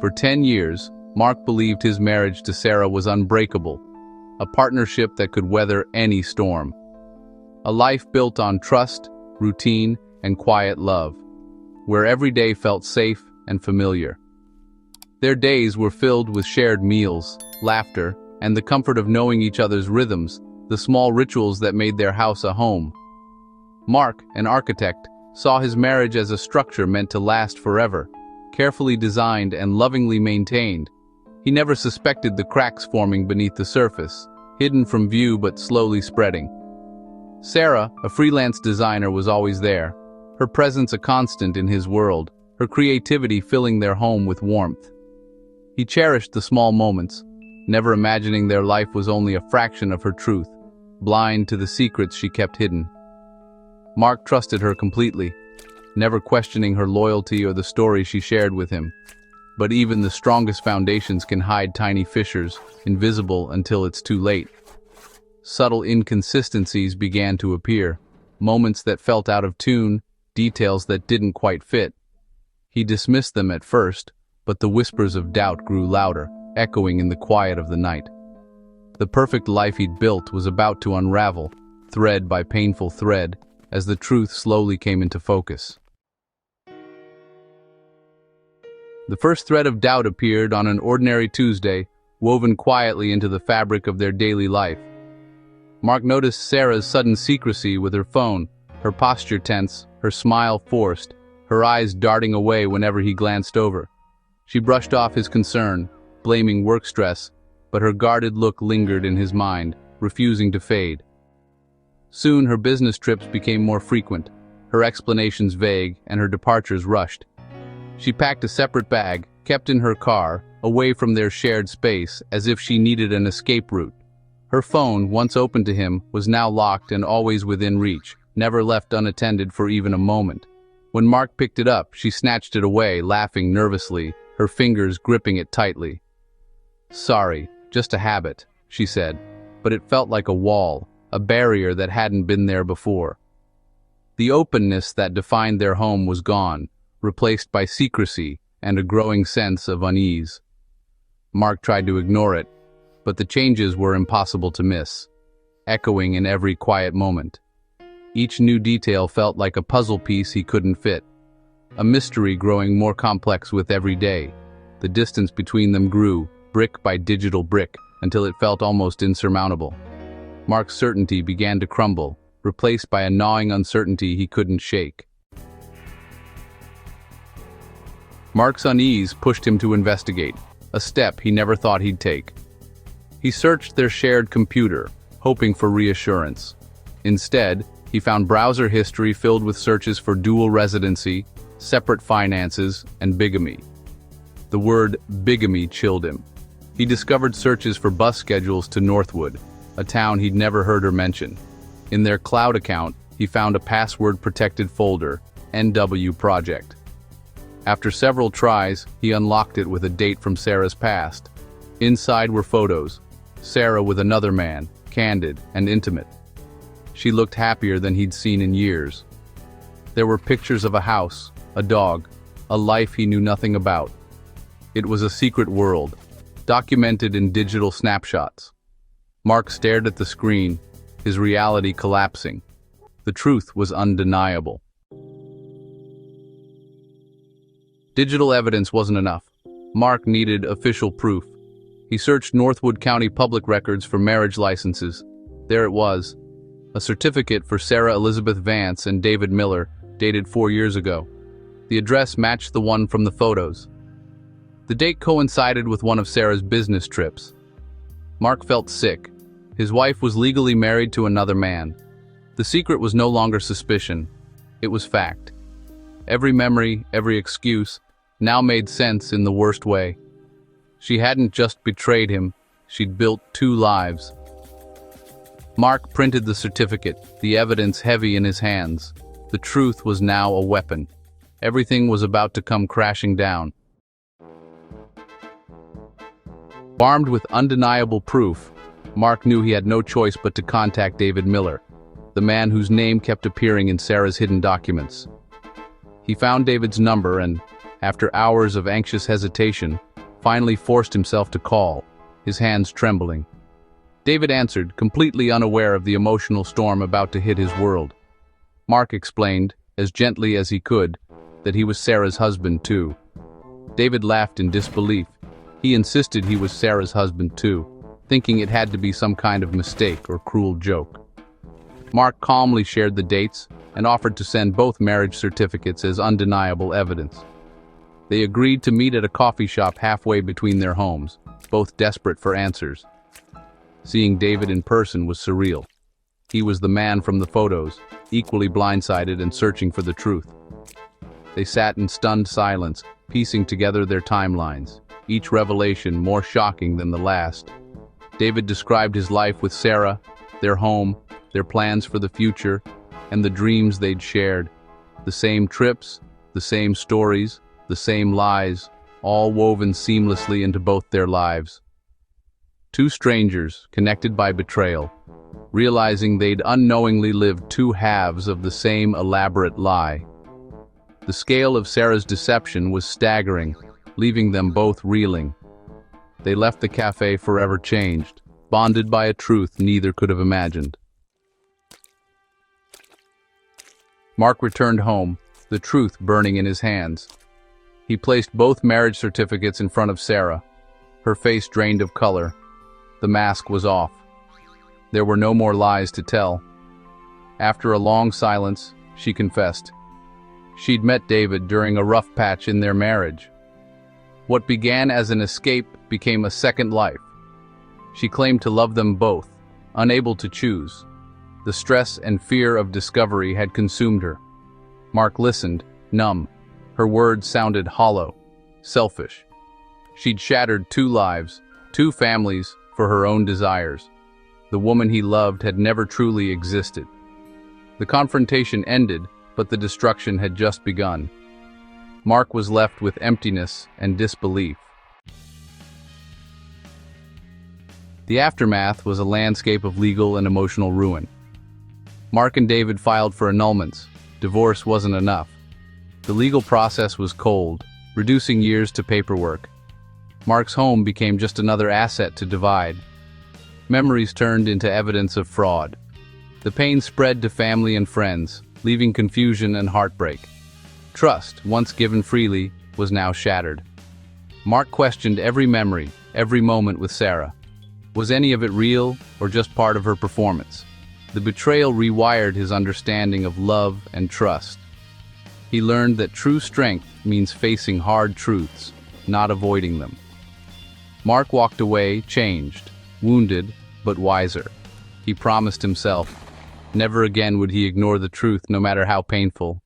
For 10 years, Mark believed his marriage to Sarah was unbreakable, a partnership that could weather any storm. A life built on trust, routine, and quiet love, where every day felt safe and familiar. Their days were filled with shared meals, laughter, and the comfort of knowing each other's rhythms, the small rituals that made their house a home. Mark, an architect, saw his marriage as a structure meant to last forever, carefully designed and lovingly maintained. He never suspected the cracks forming beneath the surface, hidden from view but slowly spreading. Sarah, a freelance designer, was always there, her presence a constant in his world, her creativity filling their home with warmth. He cherished the small moments, never imagining their life was only a fraction of her truth, blind to the secrets she kept hidden. Mark trusted her completely, never questioning her loyalty or the story she shared with him. But even the strongest foundations can hide tiny fissures, invisible until it's too late. Subtle inconsistencies began to appear, moments that felt out of tune, details that didn't quite fit. He dismissed them at first, but the whispers of doubt grew louder, echoing in the quiet of the night. The perfect life he'd built was about to unravel, thread by painful thread, as the truth slowly came into focus. The first thread of doubt appeared on an ordinary Tuesday, woven quietly into the fabric of their daily life. Mark noticed Sarah's sudden secrecy with her phone, her posture tense, her smile forced, her eyes darting away whenever he glanced over. She brushed off his concern, blaming work stress, but her guarded look lingered in his mind, refusing to fade. Soon her business trips became more frequent, her explanations vague, and her departures rushed. She packed a separate bag, kept in her car, away from their shared space, as if she needed an escape route. Her phone, once open to him, was now locked and always within reach, never left unattended for even a moment. When Mark picked it up, she snatched it away, laughing nervously, her fingers gripping it tightly. "Sorry, just a habit," she said, but it felt like a wall, a barrier that hadn't been there before. The openness that defined their home was gone, replaced by secrecy and a growing sense of unease. Mark tried to ignore it, but the changes were impossible to miss, echoing in every quiet moment. Each new detail felt like a puzzle piece he couldn't fit, a mystery growing more complex with every day. The distance between them grew, brick by digital brick, until it felt almost insurmountable. Mark's certainty began to crumble, replaced by a gnawing uncertainty he couldn't shake. Mark's unease pushed him to investigate, a step he never thought he'd take. He searched their shared computer, hoping for reassurance. Instead, he found browser history filled with searches for dual residency, separate finances, and bigamy. The word bigamy chilled him. He discovered searches for bus schedules to Northwood, a town he'd never heard her mention. In their cloud account, he found a password-protected folder, NW Project. After several tries, he unlocked it with a date from Sarah's past. Inside were photos, Sarah with another man, candid and intimate. She looked happier than he'd seen in years. There were pictures of a house, a dog, a life he knew nothing about. It was a secret world, documented in digital snapshots. Mark stared at the screen, his reality collapsing. The truth was undeniable. Digital evidence wasn't enough. Mark needed official proof. He searched Northwood County public records for marriage licenses. There it was, a certificate for Sarah Elizabeth Vance and David Miller, dated 4 years ago. The address matched the one from the photos. The date coincided with one of Sarah's business trips. Mark felt sick. His wife was legally married to another man. The secret was no longer suspicion. It was fact. Every memory, every excuse, now made sense in the worst way. She hadn't just betrayed him, she'd built 2 lives. Mark printed the certificate, the evidence heavy in his hands. The truth was now a weapon. Everything was about to come crashing down. Armed with undeniable proof, Mark knew he had no choice but to contact David Miller, the man whose name kept appearing in Sarah's hidden documents. He found David's number and, after hours of anxious hesitation, finally forced himself to call, his hands trembling. David answered, completely unaware of the emotional storm about to hit his world. Mark explained, as gently as he could, that he was Sarah's husband too. David laughed in disbelief. He insisted he was Sarah's husband too, thinking it had to be some kind of mistake or cruel joke. Mark calmly shared the dates and offered to send both marriage certificates as undeniable evidence. They agreed to meet at a coffee shop halfway between their homes, both desperate for answers. Seeing David in person was surreal. He was the man from the photos, equally blindsided and searching for the truth. They sat in stunned silence, piecing together their timelines, each revelation more shocking than the last. David described his life with Sarah, their home, their plans for the future, and the dreams they'd shared. The same trips, the same stories, the same lies, all woven seamlessly into both their lives. Two strangers, connected by betrayal, realizing they'd unknowingly lived two halves of the same elaborate lie. The scale of Sarah's deception was staggering, leaving them both reeling. They left the cafe forever changed, bonded by a truth neither could have imagined. Mark returned home, the truth burning in his hands. He placed both marriage certificates in front of Sarah, her face drained of color. The mask was off. There were no more lies to tell. After a long silence, she confessed. She'd met David during a rough patch in their marriage. What began as an escape became a second life. She claimed to love them both, unable to choose. The stress and fear of discovery had consumed her. Mark listened, numb. Her words sounded hollow, selfish. She'd shattered two lives, two families, for her own desires. The woman he loved had never truly existed. The confrontation ended, but the destruction had just begun. Mark was left with emptiness and disbelief. The aftermath was a landscape of legal and emotional ruin. Mark and David filed for annulments. Divorce wasn't enough. The legal process was cold, reducing years to paperwork. Mark's home became just another asset to divide. Memories turned into evidence of fraud. The pain spread to family and friends, leaving confusion and heartbreak. Trust, once given freely, was now shattered. Mark questioned every memory, every moment with Sarah. Was any of it real, or just part of her performance? The betrayal rewired his understanding of love and trust. He learned that true strength means facing hard truths, not avoiding them. Mark walked away, changed, wounded, but wiser. He promised himself, never again would he ignore the truth, no matter how painful.